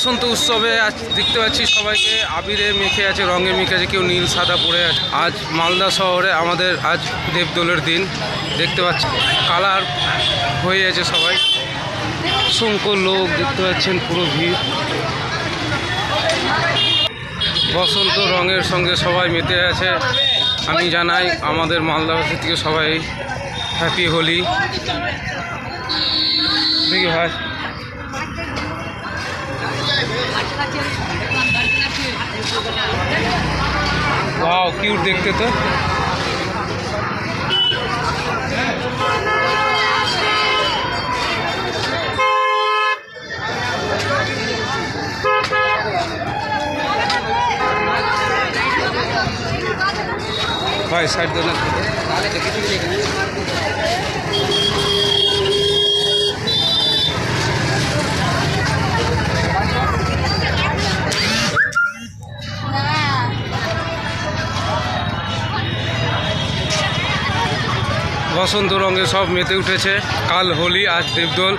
বসন্ত উৎসবে আজ দেখতে পাচ্ছি সবাইকে আবিরে মেখে আছে, রঙে মেখে আছে, কেউ নীল সাদা পরে আছে। আজ মালদা শহরে আমাদের আজ দেবদোলের দিন দেখতে পাচ্ছি, কালার হয়ে আছে সবাই, অসংখ্য লোক দেখতে পাচ্ছেন, পুরো ভিড়। বসন্ত রঙের সঙ্গে সবাই মেতে আছে। আমি জানাই আমাদের মালদাবাসী থেকে সবাই হ্যাপি হোলি। দেখি ভাই, ওয়াও কিউট দেখতে তো। ভাই সাইড দেন। বসন্ত রঙে সব মেতে উঠেছে। কাল হোলি, আজ দেবদোল।